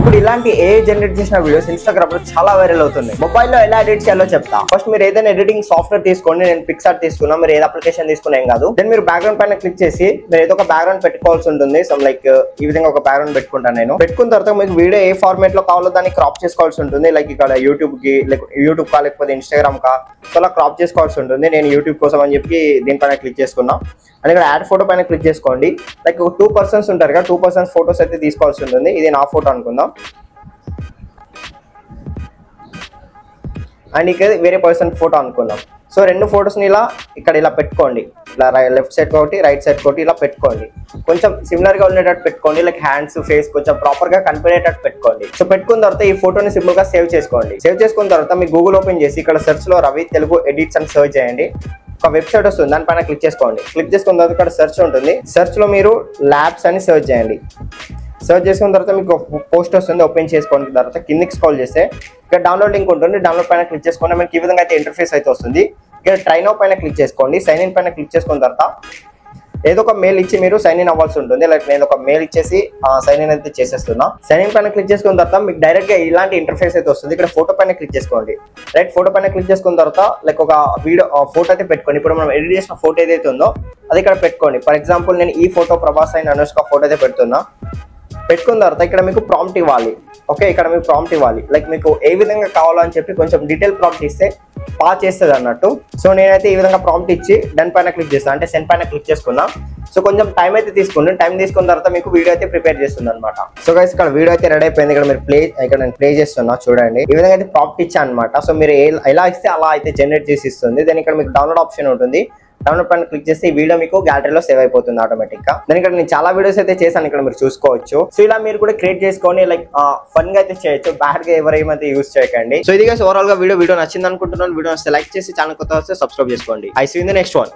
ఇప్పుడు ఇలాంటి ఏ జనరేట్ చేసిన వీడియోస్ ఇన్స్టాగ్రామ్ లో చాలా వైరల్ అవుతున్నాయి. మొబైల్లో ఎలా ఎడిట్ చేయాలో చెప్తా. ఫస్ట్ మీరు ఏదైనా ఎడిటింగ్ సాఫ్ట్వేర్ తీసుకోండి. నేను పిక్సార్ట్ తీసుకున్నా, మీరు ఏది అప్లికేషన్ తీసుకున్నా ఏం కాదు. దెన్ మీరు బ్యాక్గ్రౌండ్ పైన క్లిక్ చేసి మీరు ఏదో ఒక బ్యాక్గ్రౌండ్ పెట్టుకోవాల్సి ఉంటుంది. సో లైక్ ఈ విధంగా ఒక బ్యాక్గ్రౌండ్ పెట్టుకుంటాను నేను. పెట్టుకున్న తర్వాత మీకు వీడియో ఏ ఫార్మేట్ లో కావాలో దాన్ని క్రాప్ చేసుకోవాల్సి ఉంటుంది. లైక్ ఇక్కడ యూట్యూబ్ కా లేకపోతే ఇన్స్టాగ్రామ్ కా సో అలా క్రాప్ చేసుకోవాల్సి ఉంటుంది. నేను యూట్యూబ్ కోసం అని చెప్పి దీనిపైన క్లిక్ చేసుకున్నా. అండ్ ఇక్కడ యాడ్ ఫోటో పైన క్లిక్ చేసుకోండి. లైక్ 2 persons ఉంటారు కదా, 2 persons ఫోటోస్ అయితే తీసుకోవాల్సి ఉంటుంది. ఇది నా ఫోటో అనుకుందాం. అండ్ ఇక్కడ వేరే పర్సన్ ఫోటో అనుకుందాం. సో 2 ఫోటోస్ని ఇక్కడ ఇలా పెట్టుకోండి. ఇలా లెఫ్ట్ సైడ్ ఒకటి, రైట్ సైడ్ ఒకటి ఇలా పెట్టుకోండి. కొంచెం సిమిలర్గా ఉండేటట్టు పెట్టుకోండి. లైక్ హ్యాండ్స్, ఫేస్ కొంచెం ప్రాపర్గా కనిపించేటట్టు పెట్టుకోండి. సో పెట్టుకున్న తర్వాత ఈ ఫోటోని సింపుల్గా సేవ్ చేసుకోండి. సేవ్ చేసుకున్న తర్వాత మీ గూగుల్ ఓపెన్ చేసి ఇక్కడ సెర్చ్లో రవి తెలుగు ఎడిట్స్ అని సెర్చ్ చేయండి. ఒక వెబ్సైట్ వస్తుంది, దానిపైన క్లిక్ చేసుకోండి. క్లిక్ చేసుకున్న తర్వాత ఇక్కడ సెర్చ్ ఉంటుంది. సెర్చ్లో మీరు ల్యాబ్స్ అని సెర్చ్ చేయండి. సెర్చ్ చేసుకున్న తర్వాత మీకు పోస్ట్ వస్తుంది, ఓపెన్ చేసుకున్న తర్వాత కిందికి స్క్రోల్ చేస్తే ఇక్కడ డౌన్లోడ్ లింక్ ఉంటుంది. డౌన్లోడ్ పైన క్లిక్ చేసుకోండి. మనకి ఈ విధంగా అయితే ఇంటర్ఫేస్ అయితే వస్తుంది. ఇక్కడ ట్రై నౌ పైన క్లిక్ చేసుకోండి. సైన్ ఇన్ పైన క్లిక్ చేసుకున్న తర్వాత ఏదో ఒక మెయిల్ ఇచ్చి మీరు సైన్ ఇన్ అవ్వాల్సి ఉంటుంది. లైక్ నేను ఒక మెయిల్ ఇచ్చేసి సైన్ ఇన్ అయితే చేసేస్తున్నా. సైన్ ఇన్ పైన క్లిక్ చేసుకున్న తర్వాత మీకు డైరెక్ట్ గా ఇలాంటి ఇంటర్ఫేస్ అయితే వస్తుంది. ఇక్కడ ఫోటో పైన క్లిక్ చేసుకోండి. రైట్ ఫోటో పైన క్లిక్ చేసుకున్న తర్వాత లైక్ ఒక వీడియో ఫోటో అయితే పెట్టుకోండి. ఇప్పుడు మనం ఎడిట్ చేసిన ఫోటో ఏదైతే ఉందో అది ఇక్కడ పెట్టుకోండి. ఫర్ ఎగ్జాంపుల్ నేను ఈ photo Prabhas and Anushka photo అయితే పెడుతున్నా. పెట్టుకున్న తర్వాత ఇక్కడ మీకు ప్రాంప్ట్ ఇవ్వాలి. ఓకే, ఇక్కడ మీకు ప్రాంప్ట్ ఇవ్వాలి. లైక్ మీకు ఏ విధంగా కావాలో అని చెప్పి కొంచెం డీటెయిల్ ప్రాంప్ట్ ఇస్తే పాస్ చేస్తుంది అన్నట్టు. సో నేనైతే ఈ విధంగా ప్రాంప్ట్ ఇచ్చి డన్ పైన క్లిక్ చేస్తాను, అంటే సెండ్ పైన క్లిక్ చేసుకున్నా. సో కొంచెం టైం అయితే తీసుకుంది. టైం తీసుకున్న తర్వాత మీకు వీడియో అయితే ప్రిపేర్ చేస్తుంది అనమాట. సో గైస్ ఇక్కడ వీడియో అయితే రెడీ అయిపోయింది. ఇక్కడ నేను ప్లే చేస్తున్నా చూడండి. ఈ విధంగా అయితే ప్రాంప్ట్ ఇచ్చాను అనమాట. సో మీరు ఎలా ఇస్తే అలా అయితే జనరేట్ చేసి ఇస్తుంది. దెన్ ఇక్కడ మీకు డౌన్లోడ్ ఆప్షన్ ఉంటుంది. డౌన్లోడ్ పైన క్లిక్ చేస్తే ఈ వీడియో మీకు గ్యాలరీలో సేవ్ అయిపోతుంది ఆటోమేటిక్ గా. దాని ఇక్కడ నేను చాలా వీడియోస్ అయితే చేశాను, ఇక్కడ మీరు చూసుకోవచ్చు. సో ఇలా మీరు కూడా క్రియేట్ చేసుకొని లైక్ ఫన్ గా అయితే చేయొచ్చు. బ్యాడ్ గా ఎవరైతే యూజ్ చేయకండి. సో ఇది ఓవరాల్ గా వీడియో నచ్చింది అనుకుంటున్నాను. వీడియో వస్తే లైక్ చేసి ఛానల్ కొత్త వస్తే సబ్స్క్రైబ్ చేసుకోండి. I see you in the next one.